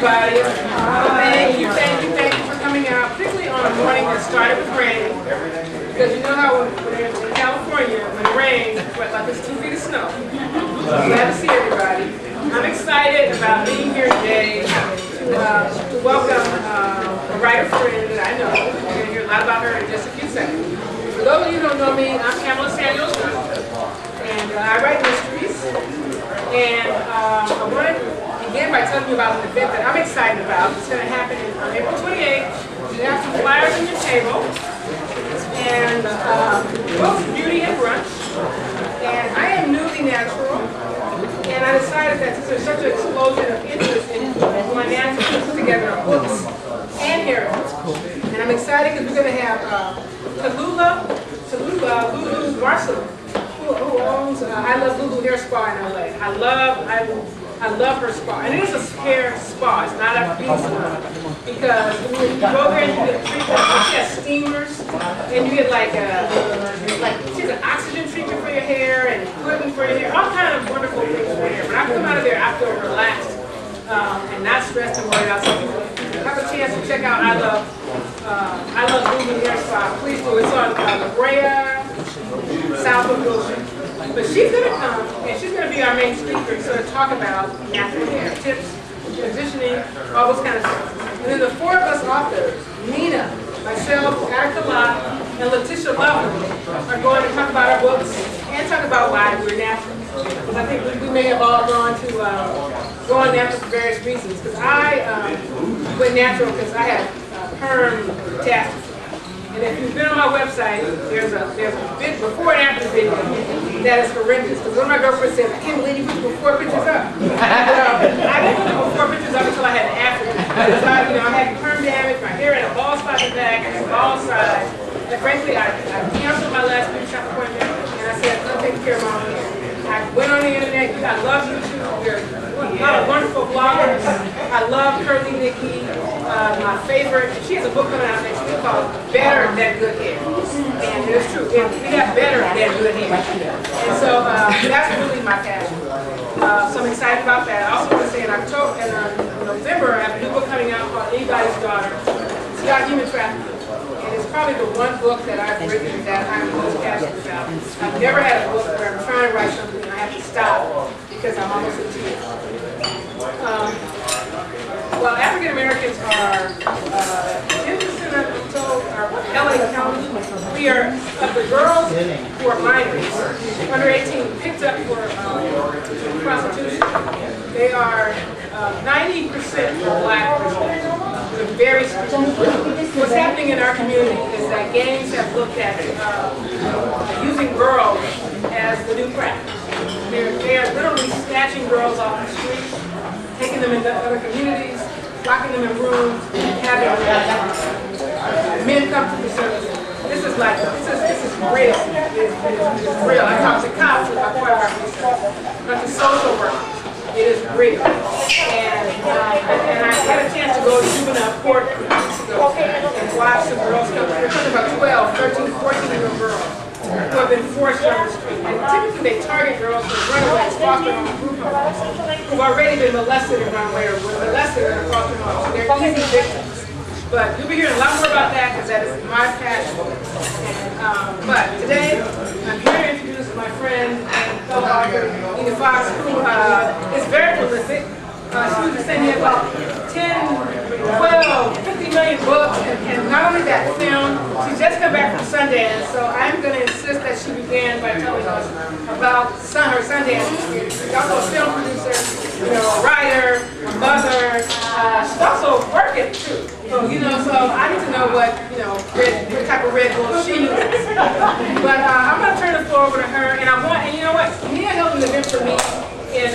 everybody. Thank you for coming out, particularly on a morning that started with rain. Because you know how when in California, when it rains, it's like it's 2 feet of snow. Glad to see everybody. I'm excited about being here today to welcome a writer friend that I know. We're going to hear a lot about her in just a few seconds. For those of you who don't know me, I'm Pamela, and I write mysteries. And I want to begin by telling you about an event that I'm excited about. It's going to happen on April 28th. You have some flyers on your table. And both Beauty and Brunch. And I am newly natural. And I decided that since there's such an explosion of interest in my natural to put together books and haircuts. And I'm excited because we're going to have Tallulah Lulu's Marshall, who owns I Love Lulu Hair Spa in LA. I love her spa. And it is a hair spa, it's not a beauty salon. Because when you go there and you get treatment, she has steamers, and you get like she's an oxygen treatment for your hair and equipment for your hair, all kind of wonderful things for your hair. When I come out of there, I feel relaxed and not stressed and worried out. So if you have a chance to check out I Love Lulu Hair Spa, please do. It's on La Brea, south of Wilshire. But she's going to come, and she's going to be our main speaker, so to talk about natural hair, tips, transitioning, all those kind of stuff. And then the four of us authors, Nina, myself, Erotica, and Letitia Loveland, are going to talk about our books and talk about why we're natural. Because I think we may have all gone natural for various reasons. Because I went natural because I had perm metastasis. And if you've been on my website, there's a big before and after video that is horrendous. Because one of my girlfriends said, I can't believe you put the before pictures up. I didn't put the before pictures up until I had the after pictures. So, I had perm damage, my hair had a bald spot in the back, and a bald side. And frankly, I canceled my last beauty shop appointment, and I said, I'm taking care of my own hair. I went on the internet, I love YouTube. There's a lot of wonderful bloggers. I love Curly Nikki. My favorite, she has a book coming out next week called Better Than Good Hair. And it's true, we have better than good hair. And so that's really my passion. So I'm excited about that. I also want to say in November, I have a new book coming out called Anybody's Daughter. It's about human trafficking. And it's probably the one book that I've written that I'm most passionate about. I've never had a book where I'm trying to write something and I have to stop because I'm almost in tears. Well, African Americans are 10%, I'm told, are LA County. We are, of the girls who are minors, under 18, picked up for prostitution. They are 90% black. They're very specific. What's happening in our community is that gangs have looked at using girls as the new crack. They are literally snatching girls off the street, taking them into other communities, locking them in rooms, having men come to the service. This is real. It's real. I talked to cops about part of our research, but to social workers. It is real. And I had a chance to go to juvenile court a few weeks ago and watch some girls come. We're talking about 12, 13, 14-year-old girls who have been forced on the street. And typically they target girls who are runaways, foster home, group homes, who've already been molested in runaway or were molested in a foster home. So they're easy victims. But you'll be hearing a lot more about that because that is my passion. And, but today, I'm here to introduce my friend and fellow author, Foxx, who is very prolific. She was saying he had about 10, 12, 50 million books, and not only that, film. She's just come back from Sundance, so I'm going to insist that she began by telling us about her Sundance experience. She's also a film producer, a writer, a mother. She's also working too. So, so I need to know what type of Red Bull she uses. But I'm going to turn the floor over to her, and you know what? Nia held an event for me in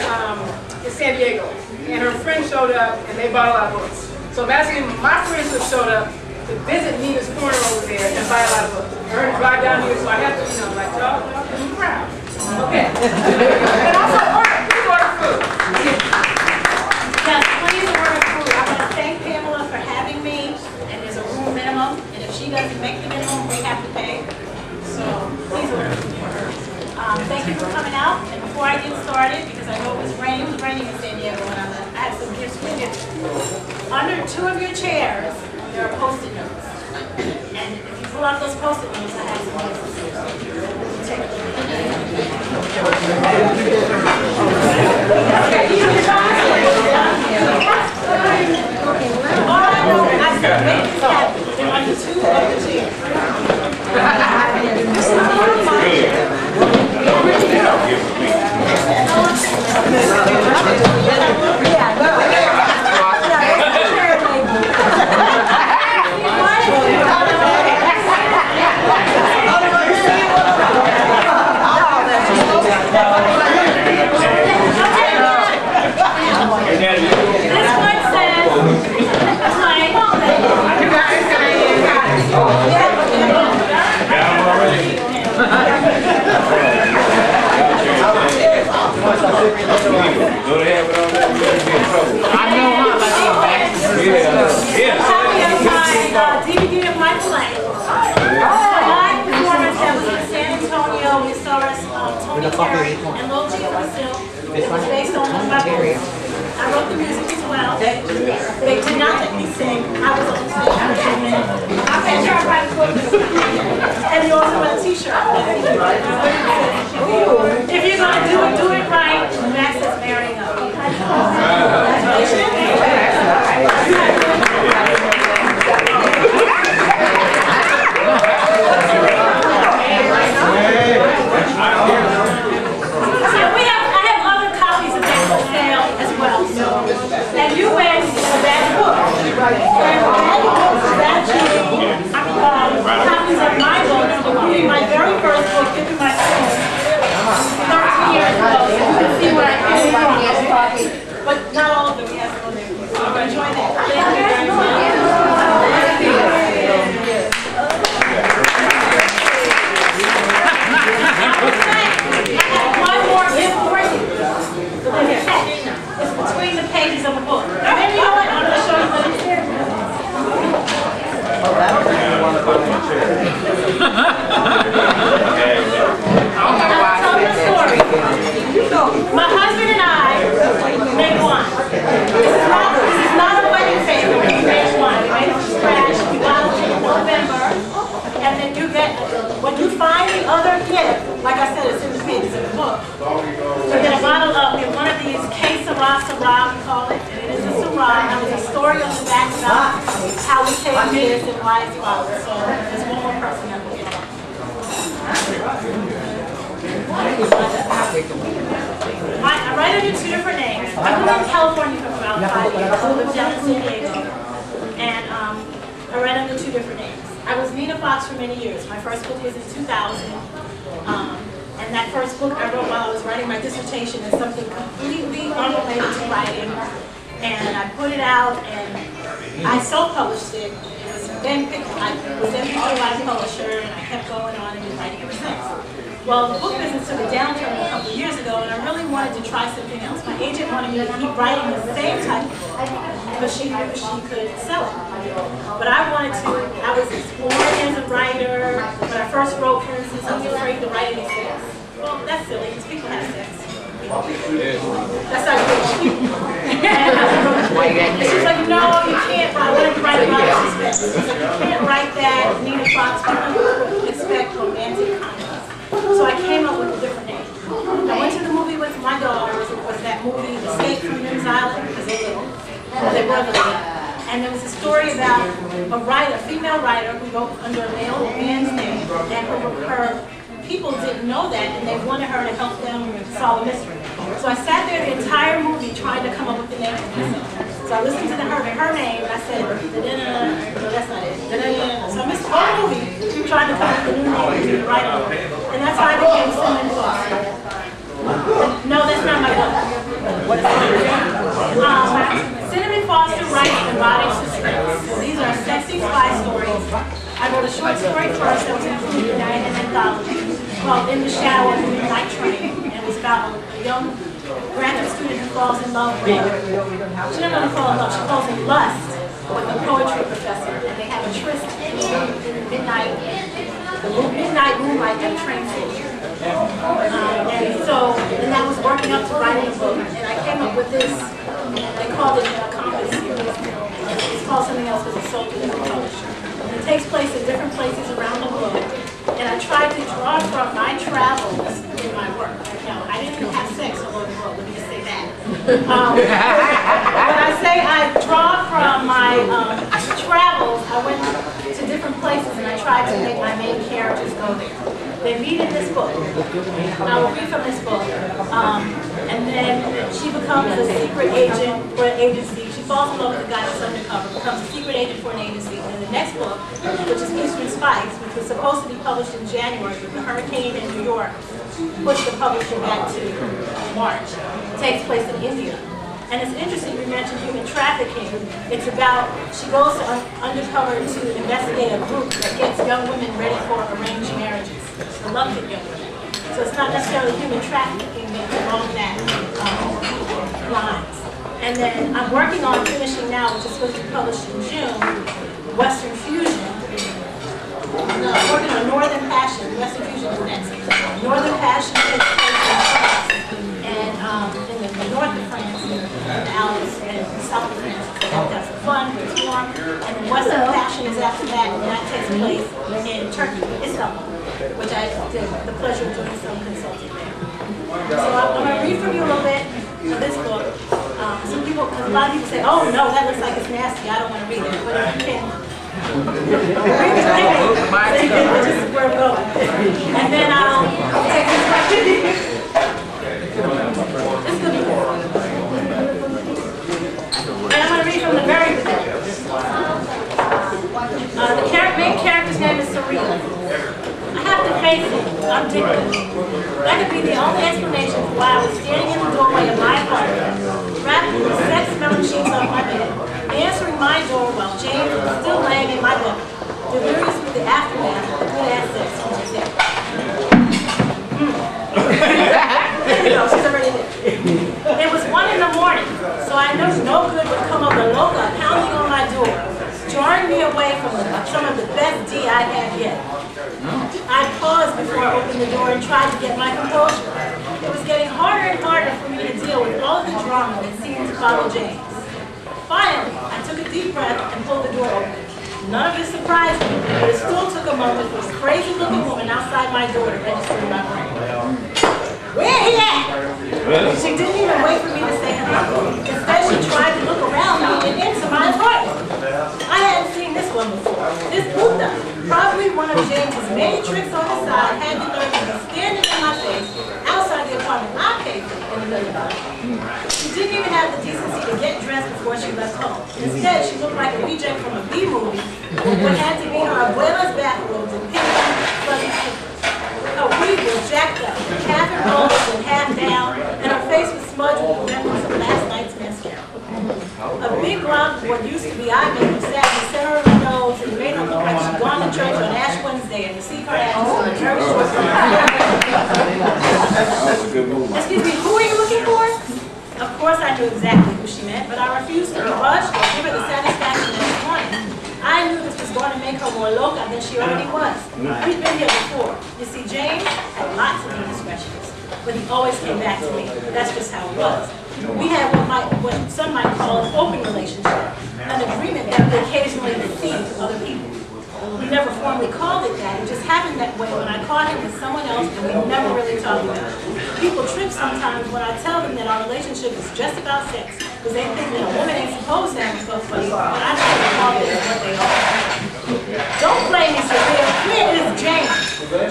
San Diego, and her friends showed up, and they bought a lot of books. So I'm asking my friends who showed up to visit Nina's corner over there and buy a lot of books. I heard her drive down here, so I have to, y'all be proud. Okay. And also please order food. Yes, please order food. I want to thank Pamela for having me, and there's a room minimum, and if she doesn't make the minimum, we have to pay. So please order food for her. Thank you for coming out, and before I get started, because I know it was raining in San Diego when I left. I had some gifts for you. Under 2 of your chairs, there are Post-it notes. And if you pull out those Post-it notes, I have some gifts for you. Take a look. All I know, I said, make this happen. They're under 2 of the chairs. DVD of my play. Live performance that was in San Antonio. We saw us Tony Terry and Lil Gio Brazil. It was based on one of my books. I wrote the music as well. They did not let me sing. I was on stage for 10 minutes. I made sure I write a book. And you also got a t-shirt. If you're going to do it right, Max is marrying up. And you went for that book. Copies of my book, including my very first book, Giving My Soul, 13 years ago. So you can see where I came from. But not all of them, yes. Enjoy that. Thank you very much. I have one more gift for you. It's between the pages of a book. Maybe you know what? I'm going to show you what it is. I'll tell you a story. My husband and I made wine. This is not a wedding favor. We made wine. We made it from scratch. We bottled it in November. And then you get, when you find the other gift, like I said, it's in the pages of the book. You get a bottle of one of these Syrah, we call it, and it is a Syrah. And there's a story on the back about how we take this and why it's bottled. So there's one more person that will get it. I write under 2 different names. I've been in California for about 5 years. I lived down in San Diego. And I write under 2 different names. I was Nina Foxx for many years. My first book was in 2000. And that first book I wrote while I was writing my dissertation is something completely unrelated to writing. And I put it out and I self-published it. I was then picked up by a publisher and I kept going on and been writing ever since. Well, the book business took a downturn a couple of years ago and I really wanted to try something else. My agent wanted me to keep writing the same type of book because she knew she could sell it. But I wanted to, I was exploring as a writer. When I first wrote, for instance, I was afraid to write any sex. Well, that's silly, because people have sex. That's not good. And she was like, no, you can't write. I wanted to write about suspense. She was like, you can't write that. Nina Foxx, people expect romantic comedies. So I came up with a different name. I went to the movie with my daughters. It was that movie, Escape from Nim's Island, because they were little. And there was a story about a writer, a female writer, who wrote under a male man's name, and her people didn't know that, and they wanted her to help them solve a mystery. So I sat there the entire movie trying to come up with the name for myself. So I listened to her name, and I said, no, that's not it. So I missed the whole movie trying to come up with a new name to write on. And that's how I became Cinnamon Foster. No, that's not my book. What is it? Cinnamon Foster writes and embodies suspense. So these are sexy spy stories. I wrote a short story first that was included in an anthology called In the Shower, Midnight Train. And it was about a young graduate student who falls in love with, she doesn't want to fall in love, she falls in lust with a poetry professor. And they have a tryst in the midnight moonlight at a train station. And I was working up to writing a book, and I came up with this, they called it a compass series. It's called something else because it's sold to different publishers. It takes place in different places around the globe, and I tried to draw from my travels in my work. Now, I didn't have sex all over the world, let me just say that. When I say I draw from my travels, I went to different places and I tried to make my main characters go there. They meet in this book. And I will read from this book. And then she becomes a secret agent for an agency. She falls in love with the guy that's undercover, becomes a secret agent for an agency. And the next book, which is Eastern Spikes, which was supposed to be published in January, but the hurricane in New York pushed the publisher back to March. It takes place in India. And it's interesting, you mentioned human trafficking. It's about, she goes to undercover to investigate a group that gets young women ready for arranged marriages, reluctant young women. So it's not necessarily human trafficking, but along that lines. And then I'm working on finishing now, which is supposed to be published in June, Western Fusion. I'm working on Northern Passion. Western Fusion is next. Northern Passion takes place in France, and in the north of France, in the Alps, and the south of France. That's fun, it's warm. And then Western Passion is after that, and that takes place in Turkey, Istanbul, which I did the pleasure of doing some consulting there. So I'm going to read from you a little bit of this book. Some people, because a lot of people say, oh no, that looks like it's nasty, I don't want to read it. But if you can read it anyway, this is where we're going. And then I'll take this question. This is going to be good. And I'm going to read from the very beginning. The main character's name is Serena. I have to face it, I'm ridiculous. That could be the only explanation for why I was standing in the doorway of my apartment, wrapped in the sex-smelling sheets on my bed, answering my door while James was still laying in my bed, delirious with the aftermath of the good-ass sex he just did. There you go, she's already there. It was 1 in the morning, so I knew no good would come of the loca pounding on my door, drawing me away from some of the best D I had yet. I paused before I opened the door and tried to get my composure. It was getting harder and harder for me to deal with all of the drama that seemed to follow James. Finally, I took a deep breath and pulled the door open. None of this surprised me, but it still took a moment for this crazy-looking woman outside my door to register in my brain. Where he at? She didn't even wait for me to say hello. Instead, she tried to look around me and into my apartment. I hadn't seen this one before. This Buddha, probably one of James's many tricks on the side, had the nerve to be standing in my face outside the apartment I paid for in the middle of the night. She didn't even have the decency to get dressed before she left home. Instead, she looked like a reject from a B movie with what had to be her abuela's bathrobes and pink fuzzy slippers. Her wig was jacked up, half in rolls and half down, and her face was smudged with the remnants of last night's mascara. A big lump of what used to be eye makeup sat in the center of her nose and made her look like she'd gone to church on Ash Wednesday and received her ashes on a very short Excuse me, who are you looking for? Of course I knew exactly who she meant, but I refused to be rushed or give her the satisfaction that she wanted. I knew this was going to make her more loca than she already was. We'd been here before. You see, James had lots of indiscretions, but he always came back to me. That's just how it was. We had what some might call an open relationship, an agreement that would occasionally deceive other people. We never formally called it that. It just happened that way when I caught him with someone else and we never really talked about it. People trip sometimes when I tell them that our relationship is just about sex, because they think that a woman ain't supposed to have stuff for you, but I try to call it what they are. Don't play me, Sophia. Where is James?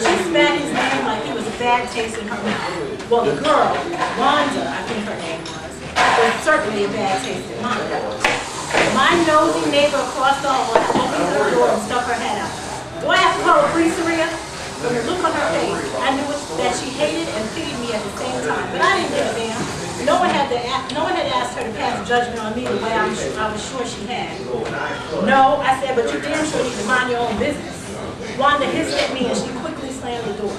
She spat his name like he was a bad taste in her mouth. Well, the girl, Wanda, I think her name was certainly a bad taste in mine. My nosy neighbor across the hall opened her door and stuck her head out. Do I have to call the police, Maria? From the look on her face, I knew that she hated and pitied me at the same time. But I didn't give a damn. No one had asked her to pass judgment on me the way I was sure she had. No, I said, but you damn sure need to mind your own business. Wanda hissed at me and she quickly slammed the door.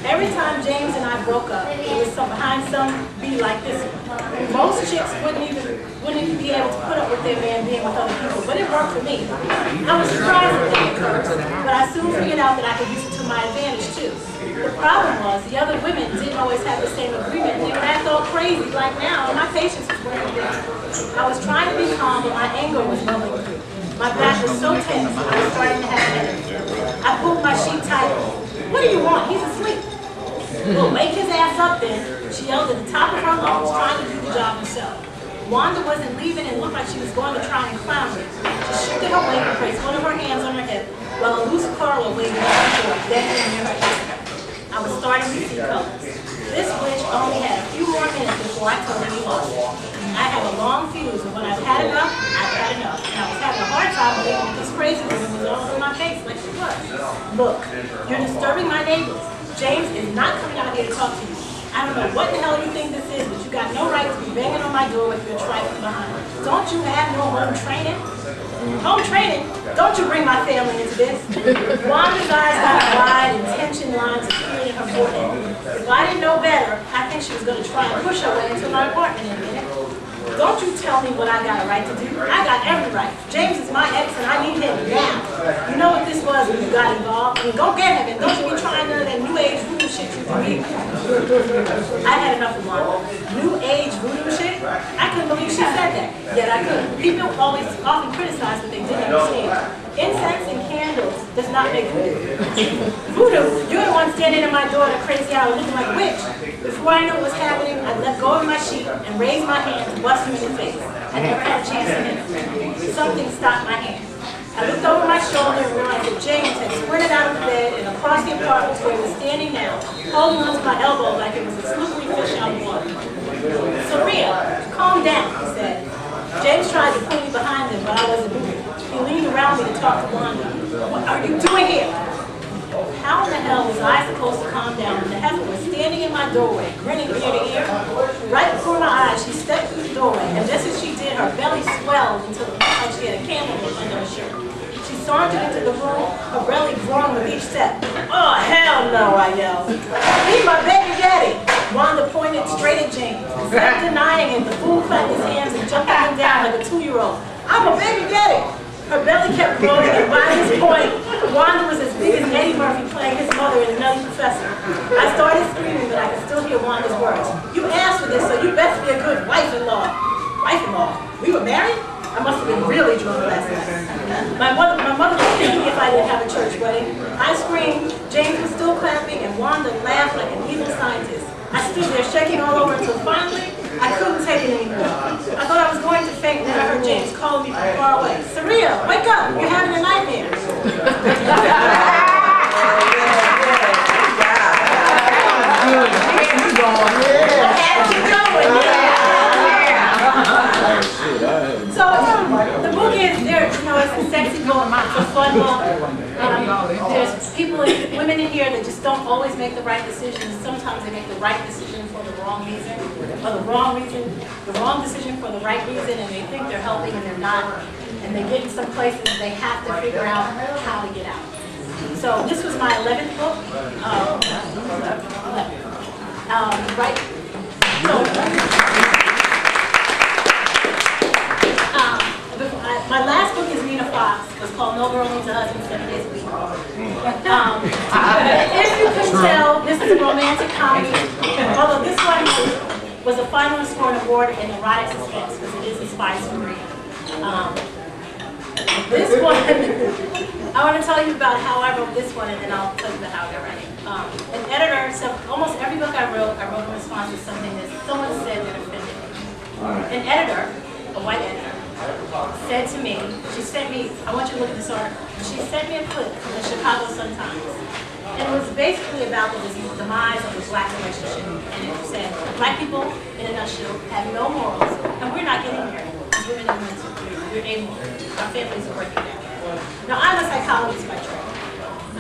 Every time James and I broke up, it was behind some be like this one. Most chicks wouldn't even be able to put up with their man being with other people, but it worked for me. I was surprised that it occurred, but I soon figured out that I could use it to my advantage too. The problem was the other women didn't always have the same agreement. They would act all crazy like now, and my patience was wearing down. I was trying to be calm, but my anger was bubbling through. My back was so tense, I was starting to have headaches. I pulled my sheet tight. What do you want? He's asleep. Well, wake his ass up then. She yelled at the top of her lungs, trying to do the job herself. Wanda wasn't leaving and looked like she was going to try and clown me. She shifted her weight and placed one of her hands on her hip, while a loose curl waved back and forth, bending near her ear. I was starting to see colors. This witch only had a few more minutes before I totally lost it. I had a long fuse, and when I've had enough, I've had enough. And I was having a hard time believing that this crazy woman was all over my face like she was. Look, you're disturbing my neighbors. James is not coming out here to talk to you. I don't know what the hell you think this is, but you got no right to be banging on my door with your trifling behind. Don't you have no home training? Home training? Don't you bring my family into this? Wanda's eyes got wide and tension lines appeared in her forehead. If I didn't know better, I think she was going to try and push her way into my apartment in a minute. Don't you tell me what I got a right to do. I got every right. James is my ex and I need him now. You know what this was when you got involved? I mean, go get him and don't you be trying none of that new age voodoo shit you do. I had enough of Wanda. New age voodoo shit? I couldn't believe she said that. Yet I couldn't. People always often criticize what they didn't understand. Incense and candles does not make voodoo. Voodoo, you're the one standing in my door at a crazy hour looking like a witch. Before I knew what was happening, I let go of my sheet and raised my hand to bust him in the face. I never had a chance to hit him. Something stopped my hand. I looked over my shoulder and realized that James had sprinted out of the bed and across the apartment to where he was standing now, holding onto my elbow like it was a slippery fish out of water. Saria, calm down, he said. James tried to pull me behind him, but I wasn't moving. He leaned around me to talk to Wanda. What are you doing here? How in the hell was I supposed to calm down when the heifer was standing in my doorway, grinning ear to ear? Right before my eyes, she stepped through the doorway, and just as she did, her belly swelled until it looked like she had a candle under her shirt. She sauntered into the room, her belly growing with each step. Oh, hell no, I yelled. He's my baby daddy. Wanda pointed straight at James. Instead of denying it, the fool clapped his hands and jumped up and down like a 2-year-old. I'm a baby daddy. Her belly kept growing, and by this point, Wanda was as big as Eddie Murphy playing his mother in Nutty Professor. I started screaming, but I could still hear Wanda's words. You asked for this, so you best be a good wife-in-law. Wife-in-law? We were married? I must have been really drunk last night. My mother would kill me if I didn't have a church wedding. I screamed, James was still clapping, and Wanda laughed like an evil scientist. I stood there shaking all over until finally, I couldn't take it anymore. I thought I was going to faint when I heard James calling me from far away. Saria, wake up! You're having a nightmare. So the book is there. You know, it's a sexy book. It's a fun book. There's people, women in here that just don't always make the right decisions. Sometimes they make the right decision for the wrong reason, or the wrong decision for the right reason, and they think they're helping and they're not. And they get in some places they have to figure out how to get out. So this was my 11th book. Right. My last book is Nina Foxx. It's called No Girl Needs a Husband 7 Days a Week. If you can tell, this is a romantic comedy. Although this one was a finalist for an award in erotic suspense because it is a spy story. This one, I want to tell you about how I wrote this one, and then I'll tell you about how I got writing. An editor, so almost every book I wrote in response to something that someone said that offended me. An editor, a white editor, said to me, she sent me, I want you to look at this article. She sent me a clip from the Chicago Sun-Times. And it was basically about the demise of the black relationship. And it said, black people, in a nutshell, have no morals, and we're not getting there. As women and men, we're able, our families are breaking down. Now, I'm a psychologist by trade.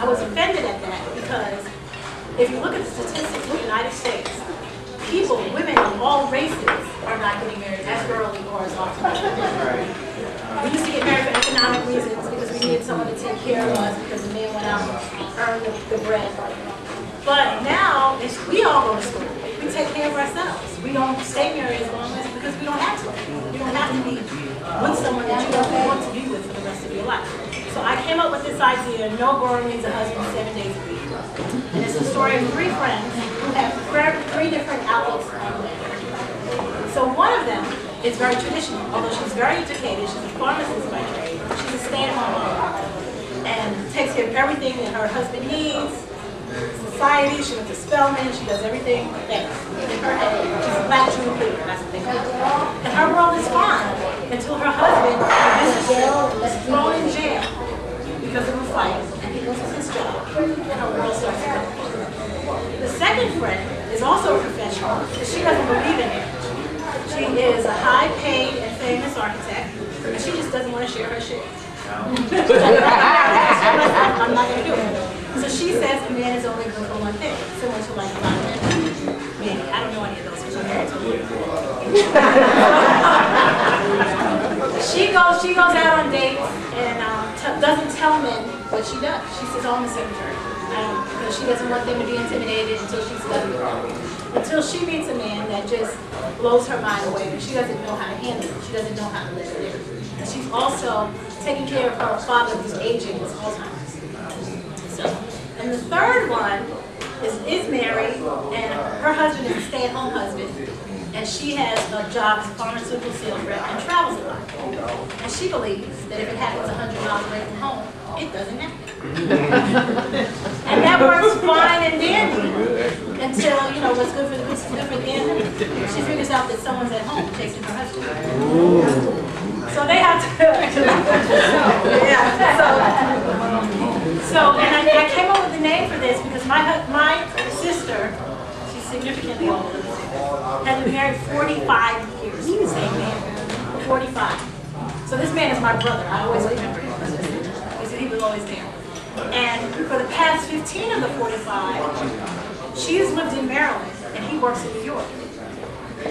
I was offended at that because if you look at the statistics in the United States, people, women of all races are not getting married as early or as often. We used to get married for economic reasons because we needed someone to take care of us because the men went out and earned the bread. But now, we all go to school. We take care of ourselves. We don't stay married as long as because we don't have to. You don't have to be with someone that you don't want to be with for the rest of your life. So I came up with this idea, no girl needs a husband 7 days a week. And it's the story of three friends who have three different outlooks on life. So one of them is very traditional, although she's very educated. She's a pharmacist by trade. She's a stay-at-home mom and takes care of everything that her husband needs. Society, she went to Spelman, she does everything that in her head. She's a black Jew leader, that's what they call her. And her world is fine until her husband is thrown in jail because of a fight, and he loses his job, and her world starts to go. The second friend is also a professional, but she doesn't believe in marriage. She is a high-paid and famous architect, and she just doesn't want to share her shit. I'm not going to do it. So she says a man is only good for one thing, similar to like a lot of men. Maybe. I don't know any of those because I'm married to She goes out on dates and doesn't tell men what she does. She says, oh, I'm a secretary. Because she doesn't want them to be intimidated until she's done with it. Until she meets a man that just blows her mind away and she doesn't know how to handle it. She doesn't know how to live it. And she's also taking care of her father who's aging with Alzheimer's. And the third one is married, and her husband is a stay-at-home husband, and she has a job as a pharmaceutical sales rep and travels a lot. And she believes that if it happens 100 miles away from home, it doesn't happen. And that works fine and dandy until, you know, what's good for the goose is good for the gander. She figures out that someone's at home chasing her husband. So they have to, and I came up with the name for this because my sister, she's significantly older, has been married 45 years to the same man. 45. So this man is my brother. I always remember him because he was always there. And for the past 15 of the 45, she has lived in Maryland and he works in New York.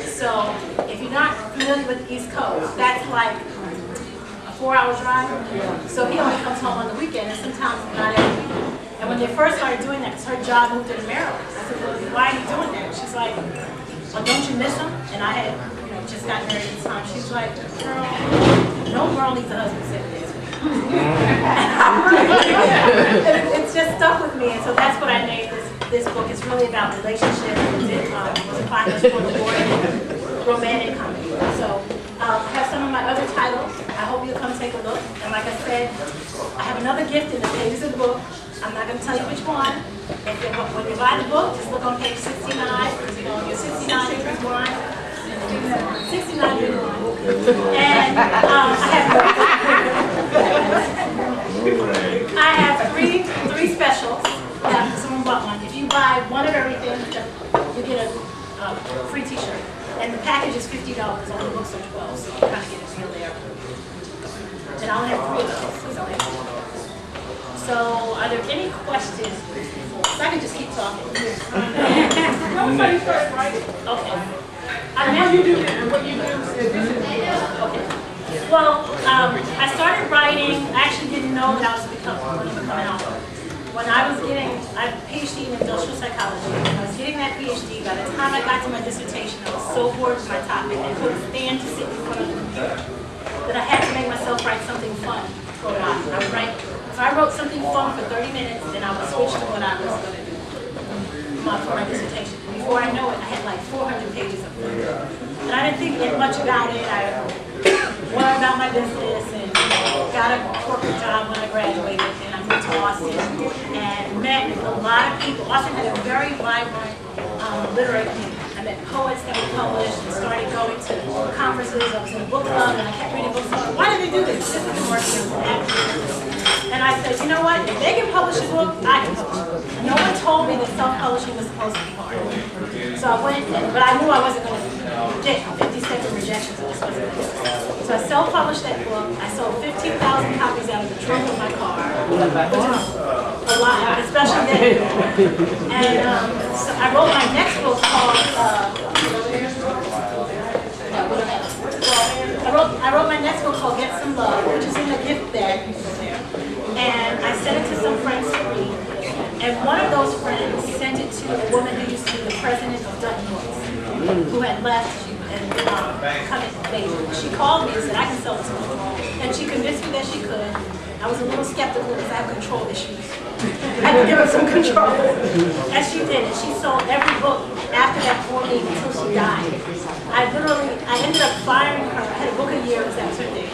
So if you're not familiar with the East Coast, that's like a 4-hour drive. So he only comes home on the weekend and sometimes not every weekend. And when they first started doing that, because her job moved her to Maryland, I said, well, why are you doing that? She's like, well, don't you miss him? And I had, you know, just got married at the time. She's like, girl, no girl needs a husband 7 days a week. It's just stuck with me, and so that's what I named this book. It's really about relationships. It was a finalist for the award, romantic comedy. So I have some of my other titles. I hope you'll come take a look. And like I said, I have another gift in the pages of the book. I'm not going to tell you which one. When you buy the book, just look on page 69. You know, your 69 is one. 69 is one. And I have three specials. Someone bought one. If you buy one of everything, you get a free t-shirt. And the package is $50. All the books are $12, so you kind of get a deal there. And I only have 3 of those. So, are there any questions? So I can just keep talking. Tell us how you started writing. Okay. What you do and what you do in addition to that. Okay. Well, I started writing. I actually didn't know that I was going to become an author. When I was getting, I have a PhD in industrial psychology. When I was getting that PhD, by the time I got to my dissertation, I was so bored with my topic and couldn't stand to sit in front of the computer that I had to make myself write something fun for a while. I would write. If I wrote something fun for 30 minutes, then I would switch to what I was going to do for my dissertation. Before I know it, I had like 400 pages of it. And I didn't think much about it. I learned about my business and got a corporate job when I graduated. And I moved to Austin and met a lot of people. Austin had a very vibrant literary community. I met poets that were published and started going to conferences. I was in a book club and I kept reading books. Why did they do this? This isn't working. And I said, you know what? If they can publish a book, I can publish a book. And no one told me that self-publishing was supposed to be hard. So I went, but I knew I wasn't going to get 50-second rejections of this. So I self-published that book. I sold 15,000 copies out of the trunk of my car, which is a lot, especially then. And so I wrote my next book called, I wrote my next book called Get Some Love, which is in the gift bag. And I sent it to some friends to read. And one of those friends sent it to a woman who used to be the president of Dutton Boys, who had left and come in Beijing. She called me and said, I can sell this book. And she convinced me that she could. I was a little skeptical because I have control issues. I had to give her some control. And she did. And she sold every book after that for me until she died. I ended up firing her. I had a book a year, because that was her thing.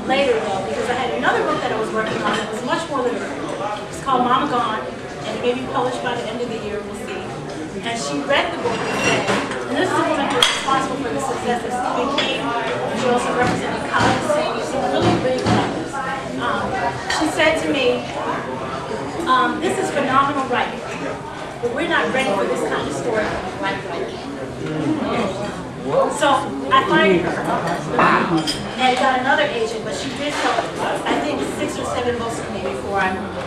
Later though, because I had another book that I was working on that was much more literary. It's called Mama Gone, and it may be published by the end of the year, we'll see. And she read the book and said, and this is the woman who was responsible for the success of Steamy. She also represented college singers, some really big numbers. She said to me, this is phenomenal writing, but we're not ready for this kind of story right now. So I fired her and got another agent, but she did sell, I think, 6 or 7 books to me before I moved.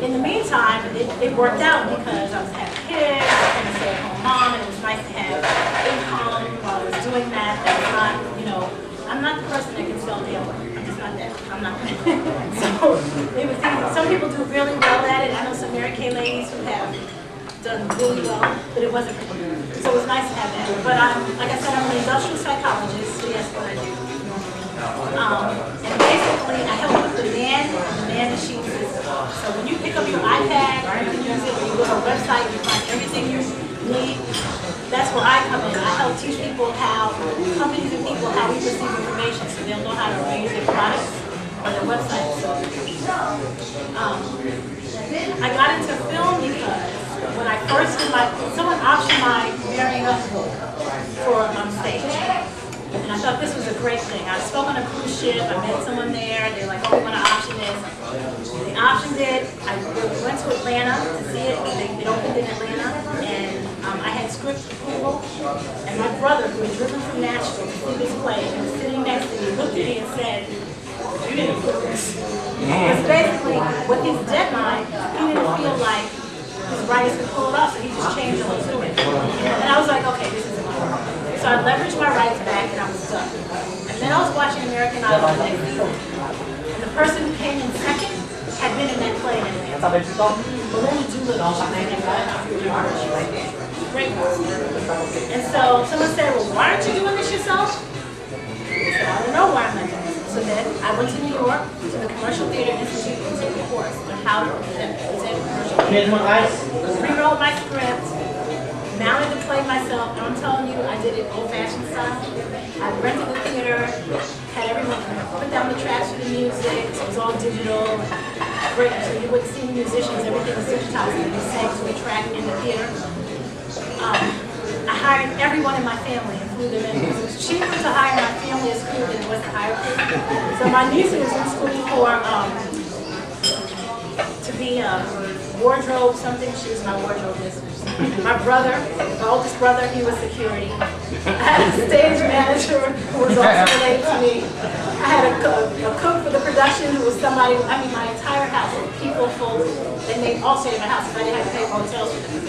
In the meantime, it worked out because I was having kids, I was a stay-at-home mom, and it was nice to have income while I was doing that. That was not, you know, I'm not the person that can sell nail work. I'm just not that. I'm not. So it was easy. Some people do really well at it. I know some Mary Kay ladies who have done really well, but it wasn't for me. So it was nice to have that. But like I said, I'm an industrial psychologist, so yes, what I do. And basically, I help with the man machine system. So when you pick up your iPad, or you can use it, or you go to a website, you find everything you need. That's where I come in. I help teach people how, companies and people, how we receive information so they'll know how to arrange their products or their websites. I got into film because when I first did someone optioned my marrying up for stage. And I thought this was a great thing. I spoke on a cruise ship, I met someone there, they're like, oh, we want to option this. They optioned it, I went to Atlanta to see it, it opened in Atlanta, and I had script approval, and my brother, who had driven from Nashville to see this play, and was sitting next to me, looked at me and said, you didn't approve this. Because basically, with his deadline, he didn't feel like his writers could pull it off, so he just changed the whole story. And I was like, okay, this isn't good. So I leveraged my rights back and I was done. And then I was watching American Idol the next season. And the person who came in second had been in that play in Atlanta. Belinda Doolittle, she's in that great person. And so someone said, well, why aren't you doing this yourself? I said, I don't know why I'm not doing this. So then I went to New York to the Commercial Theater Institute and took a course on how to present commercial theater. Rewrote my script, mounted the play myself, and I'm telling you, I did it old-fashioned style. I rented the theater, had everyone put down the tracks for the music, so it was all digital. Great, so you wouldn't see the musicians, everything was digitized, and they sang to a track in the theater. I hired everyone in my family and flew them in. It was cheaper to hire my family as crew than it was to hire crew. So my niece was in school for to be a wardrobe something. She was my wardrobe mistress. My brother, my oldest brother, he was security. I had a stage manager who was also related to me. I had a cook for the production who was somebody, I mean my entire house, people full, and they all stayed in my house if I didn't have to pay hotels for them.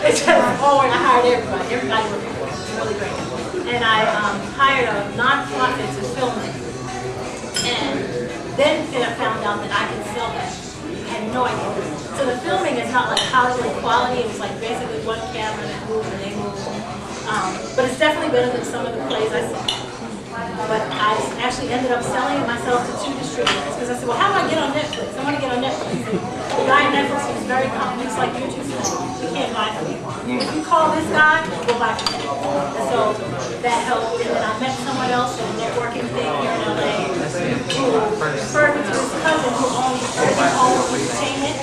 It's just, I hired everybody. Everybody was people. It was really great. And I hired a non-profit to film it. And then I found out that I could sell that. I had no idea. So the filming is not like Hollywood quality. It was like basically one camera that moved and they moved. But it's definitely better than some of the plays I see. But I actually ended up selling it myself to 2 distributors because I said, well, how do I get on Netflix? I want to get on Netflix. The guy on Netflix was very confident. He's like, you're too small. We can't buy from you. If you call this guy, we'll buy from him. And so that helped. And then I met someone else at a networking thing here in LA who referred me to his cousin who owns Urban Home Entertainment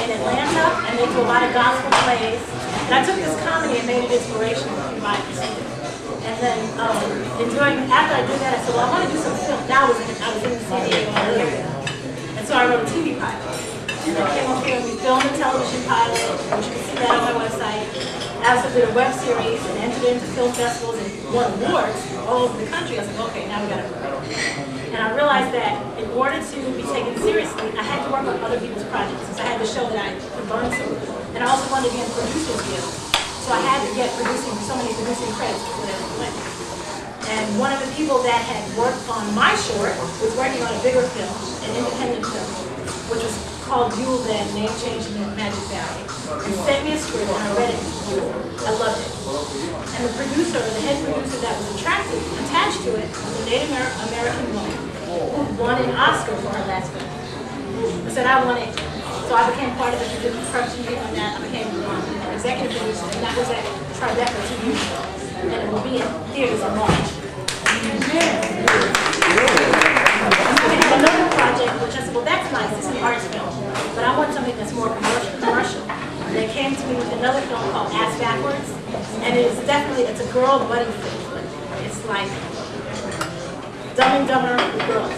in Atlanta, and they do a lot of gospel plays. And I took this comedy and made it inspirational for my students. And then after I did that, I said, well, I want to do some film. Now I was in the San Diego area. And so I wrote a TV pilot. And I came up here and we filmed a television pilot, which you can see that on my website. I also did a web series and entered into film festivals and won awards all over the country. I was like, okay, now we got to work. And I realized that in order to be taken seriously, I had to work on other people's projects since I had to show that I could learn something. And I also wanted to be in producer's guild. So I had to get so many producing credits before they went. And one of the people that had worked on my short was working on a bigger film, an independent film, which was called Yule Then, Name Change in the Magic Valley. He sent me a script and I read it. I loved it. And the producer, the head producer that was attached attached to it was a Native American woman who won an Oscar for her last film. I said I wanted, so I became part of the production team on that. I became executive producer, and that was at Tribeca TV, and it will be in theaters in March. Another project, which I said, well, that's nice, it's an arts film, but I want something that's more commercial. They came to me with another film called Ass Backwards, and it's a girl buddy film, but it's like Dumb and Dumber with girls.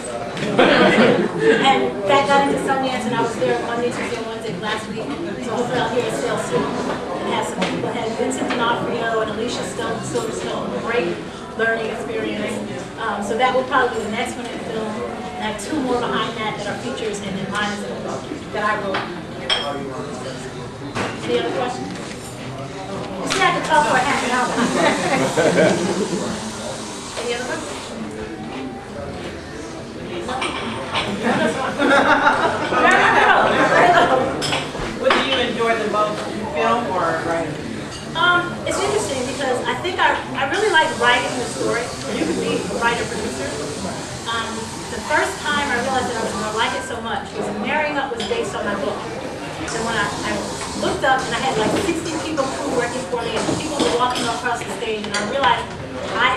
And that got into Sundance, and I was there Monday, Tuesday, and Wednesday last week, so hopefully I'll hear a sale soon. And have some people, had Vincent D'Onofrio and Alicia Silverstone, great learning experience. So that will probably be the next one in the film. I have two more behind that are features, and then mine is that I wrote. Any other questions? You see, I could talk for a half an hour. Any other questions? What do you enjoy the most, film or writing? It's interesting because I think I really like writing the story. You can be a writer-producer. The first time I realized that I was going to like it so much was Marrying Up was based on my book. So when I looked up and I had like 60 people crew working for me and people were walking across the stage, and I realized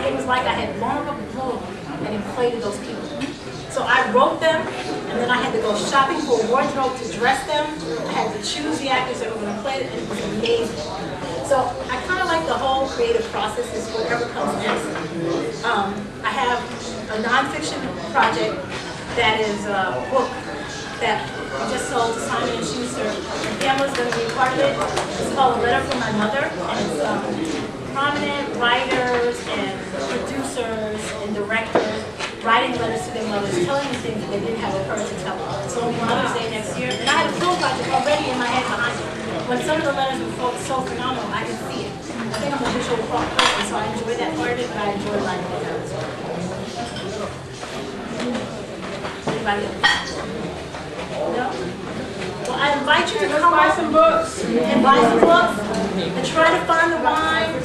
it was like I had blown up a balloon and inflated those people. So I wrote them, and then I had to go shopping for a wardrobe to dress them. I had to choose the actors that were going to play it, and it was amazing. So I kind of like the whole creative process, is whatever comes next. I have a nonfiction project that is a book that we just sold to Simon & Schuster, and Pamela's going to be part of it. It's called A Letter from My Mother, and it's prominent writers and producers and directors writing letters to their mothers, telling them things that they didn't have a courage to tell them. So on Mother's Day next year, and I had a film project already in my head behind it. When some of the letters were so phenomenal, I could see it. I think I'm a visual person, so I enjoy that part of it, but I enjoy writing it as well. Anybody else? No? Well, I invite you to come buy some books. and buy some books and try to find the wine.